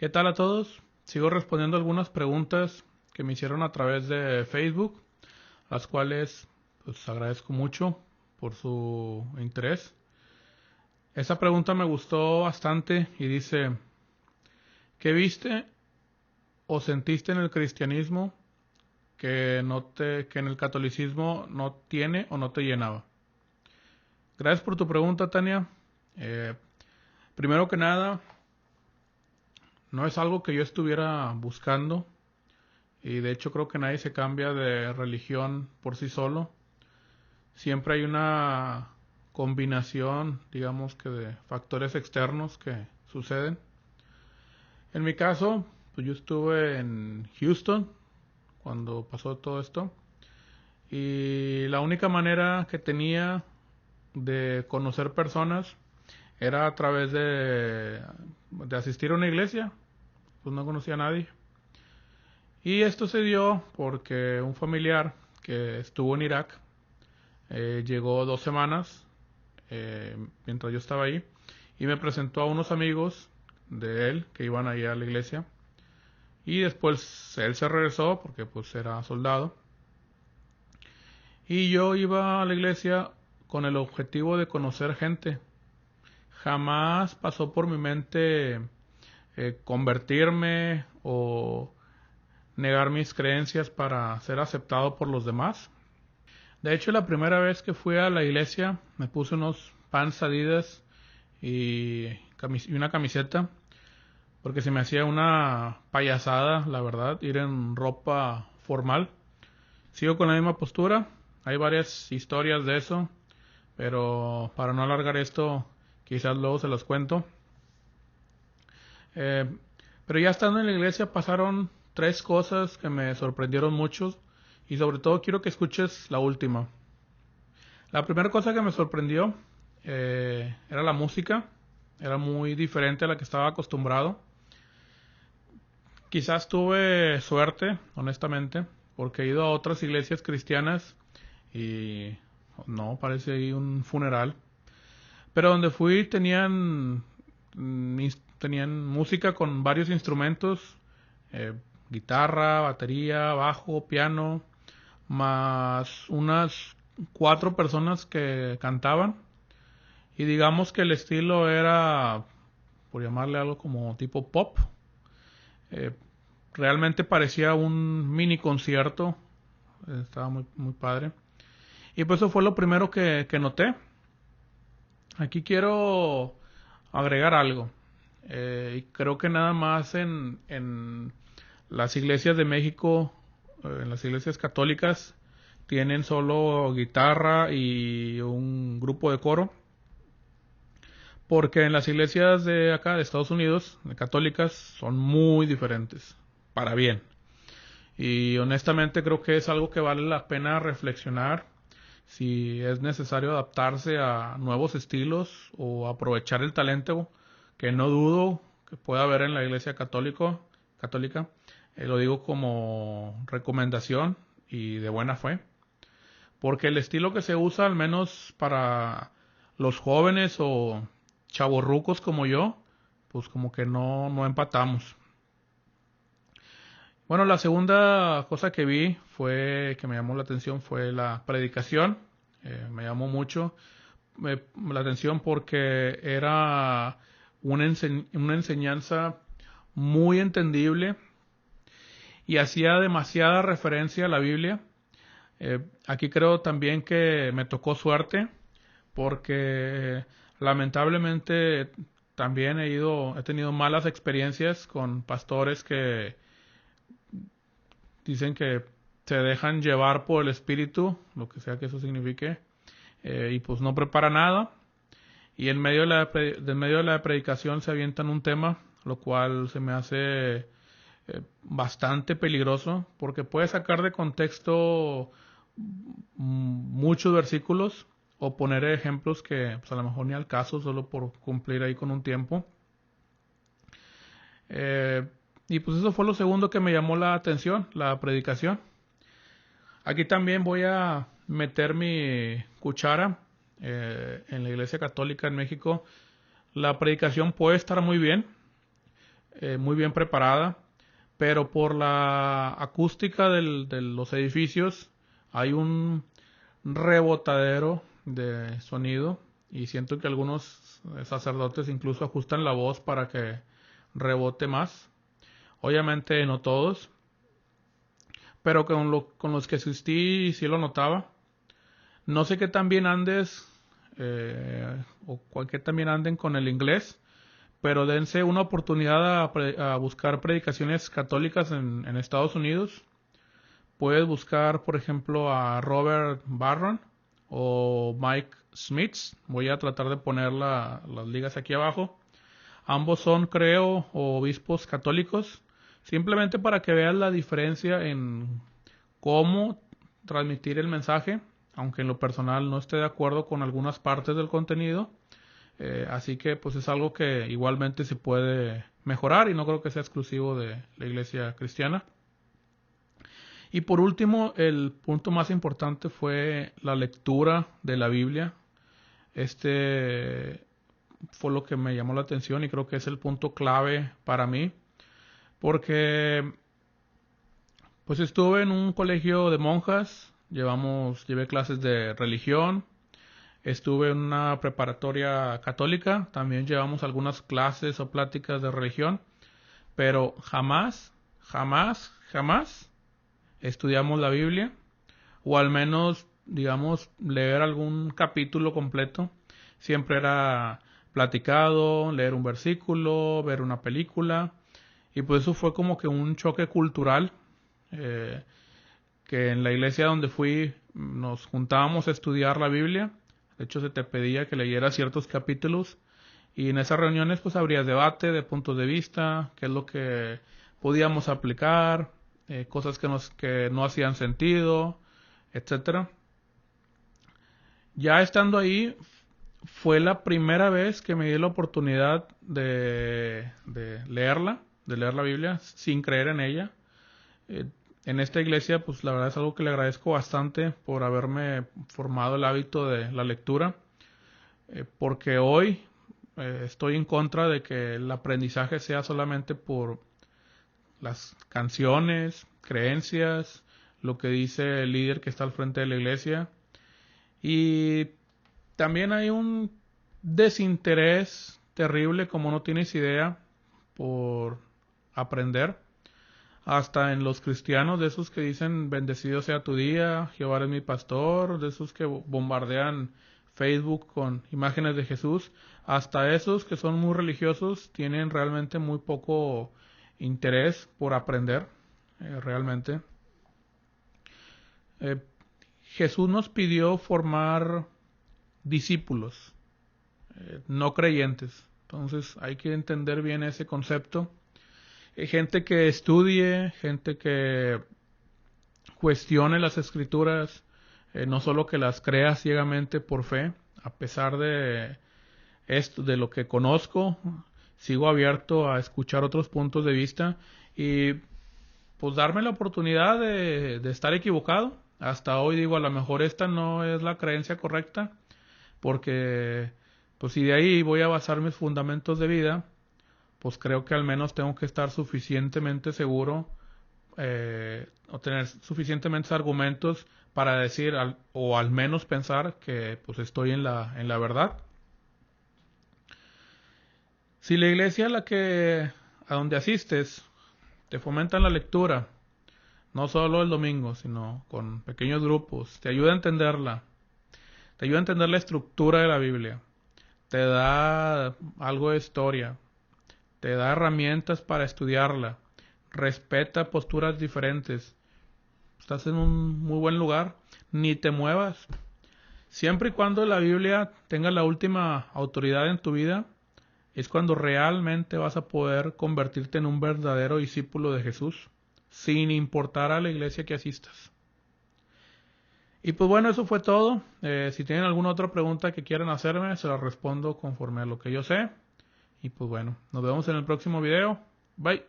¿Qué tal a todos? Sigo respondiendo algunas preguntas que me hicieron a través de Facebook, las cuales pues agradezco mucho por su interés. Esa pregunta me gustó bastante y dice, ¿qué viste o sentiste en el cristianismo que en el catolicismo no tiene o no te llenaba? Gracias por tu pregunta, Tania. Eh, Primero que nada, no es algo que yo estuviera buscando. Y de hecho creo que nadie se cambia de religión por sí solo. Siempre hay una combinación, digamos que de factores externos que suceden. En mi caso, pues yo estuve en Houston cuando pasó todo esto. Y la única manera que tenía de conocer personas era a través de asistir a una iglesia. Pues no conocía a nadie. Y esto se dio porque un familiar que estuvo en Irak llegó 2 semanas mientras yo estaba ahí y me presentó a unos amigos de él que iban ahí a la iglesia y después él se regresó porque pues era soldado y yo iba a la iglesia con el objetivo de conocer gente. Jamás pasó por mi mente convertirme o negar mis creencias para ser aceptado por los demás. De hecho, la primera vez que fui a la iglesia me puse unos pants Adidas y una camiseta porque se me hacía una payasada, la verdad, ir en ropa formal. Sigo con la misma postura, hay varias historias de eso, pero para no alargar esto, quizás luego se los cuento. Eh, pero ya estando en la iglesia pasaron 3 cosas que me sorprendieron mucho y sobre todo quiero que escuches la última. La primera cosa que me sorprendió era la música, era muy diferente a la que estaba acostumbrado. Quizás tuve suerte, honestamente, porque he ido a otras iglesias cristianas y no, parece ahí un funeral. Pero donde fui tenían música con varios instrumentos, eh, guitarra, batería, bajo, piano, más unas 4 personas que cantaban. Y digamos que el estilo era, por llamarle algo como tipo pop. Eh, Realmente parecía un mini concierto. Estaba muy, muy padre. Y pues eso fue lo primero que noté. Aquí quiero agregar algo. Y creo que nada más en las iglesias de México, en las iglesias católicas, tienen solo guitarra y un grupo de coro. Porque en las iglesias de acá, de Estados Unidos, de católicas, son muy diferentes. Para bien. Y honestamente creo que es algo que vale la pena reflexionar si es necesario adaptarse a nuevos estilos o aprovechar el talento que no dudo que pueda haber en la iglesia católica. Lo digo como recomendación y de buena fe. Porque el estilo que se usa, al menos para los jóvenes o chavorrucos como yo, pues como que no empatamos. Bueno, la segunda cosa que vi que me llamó la atención fue la predicación. Me llamó mucho la atención porque era una enseñanza muy entendible y hacía demasiada referencia a la Biblia. Aquí creo también que me tocó suerte porque lamentablemente también he tenido malas experiencias con pastores que dicen que se dejan llevar por el espíritu, lo que sea que eso signifique, y pues no prepara nada. Y en medio de la predicación se avientan un tema, lo cual se me hace bastante peligroso, porque puede sacar de contexto muchos versículos o poner ejemplos que pues, a lo mejor ni al caso, solo por cumplir ahí con un tiempo. Eh, y pues eso fue lo segundo que me llamó la atención, la predicación. Aquí también voy a meter mi cuchara en la Iglesia Católica en México. La predicación puede estar muy bien, muy bien preparada, pero por la acústica de los edificios hay un rebotadero de sonido y siento que algunos sacerdotes incluso ajustan la voz para que rebote más. Obviamente no todos, pero con los que asistí sí lo notaba. No sé qué tan bien andes qué tan bien anden con el inglés, pero dense una oportunidad a buscar predicaciones católicas en Estados Unidos. Puedes buscar, por ejemplo, a Robert Barron o Mike Smith. Voy a tratar de poner las ligas aquí abajo. Ambos son, creo, obispos católicos. Simplemente para que veas la diferencia en cómo transmitir el mensaje, aunque en lo personal no esté de acuerdo con algunas partes del contenido. Así que pues es algo que igualmente se puede mejorar y no creo que sea exclusivo de la iglesia cristiana. Y por último, el punto más importante fue la lectura de la Biblia. Este fue lo que me llamó la atención y creo que es el punto clave para mí, porque pues estuve en un colegio de monjas, llevé clases de religión, estuve en una preparatoria católica, también llevamos algunas clases o pláticas de religión, pero jamás estudiamos la Biblia, o al menos, digamos, leer algún capítulo completo. Siempre era platicado, leer un versículo, ver una película, y pues eso fue como que un choque cultural, que en la iglesia donde fui nos juntábamos a estudiar la Biblia. De hecho, se te pedía que leyeras ciertos capítulos y en esas reuniones pues habría debate de puntos de vista, qué es lo que podíamos aplicar, cosas que no hacían sentido, etcétera. Ya estando ahí, fue la primera vez que me di la oportunidad de leer la Biblia sin creer en ella. En esta iglesia, pues la verdad es algo que le agradezco bastante por haberme formado el hábito de la lectura, porque hoy estoy en contra de que el aprendizaje sea solamente por las canciones, creencias, lo que dice el líder que está al frente de la iglesia. Y también hay un desinterés terrible, como no tienes idea, por aprender. Hasta en los cristianos, de esos que dicen bendecido sea tu día, Jehová es mi pastor, de esos que bombardean Facebook con imágenes de Jesús, hasta esos que son muy religiosos tienen realmente muy poco interés por aprender, realmente. Eh, Jesús nos pidió formar discípulos, no creyentes. Entonces hay que entender bien ese concepto. Gente que estudie, gente que cuestione las escrituras, no solo que las crea ciegamente por fe, a pesar de esto, de lo que conozco, sigo abierto a escuchar otros puntos de vista y pues darme la oportunidad de estar equivocado. Hasta hoy digo, a lo mejor esta no es la creencia correcta, porque pues si de ahí voy a basar mis fundamentos de vida, pues creo que al menos tengo que estar suficientemente seguro o tener suficientemente argumentos para decir o al menos pensar que pues estoy en la verdad. Si la iglesia a donde asistes te fomentan la lectura, no solo el domingo, sino con pequeños grupos, te ayuda a entenderla, te ayuda a entender la estructura de la Biblia, te da algo de historia, te da herramientas para estudiarla, respeta posturas diferentes, estás en un muy buen lugar, ni te muevas. Siempre y cuando la Biblia tenga la última autoridad en tu vida, es cuando realmente vas a poder convertirte en un verdadero discípulo de Jesús, sin importar a la iglesia que asistas. Y pues bueno, eso fue todo. Si tienen alguna otra pregunta que quieran hacerme, se la respondo conforme a lo que yo sé. Y pues bueno, nos vemos en el próximo video. Bye.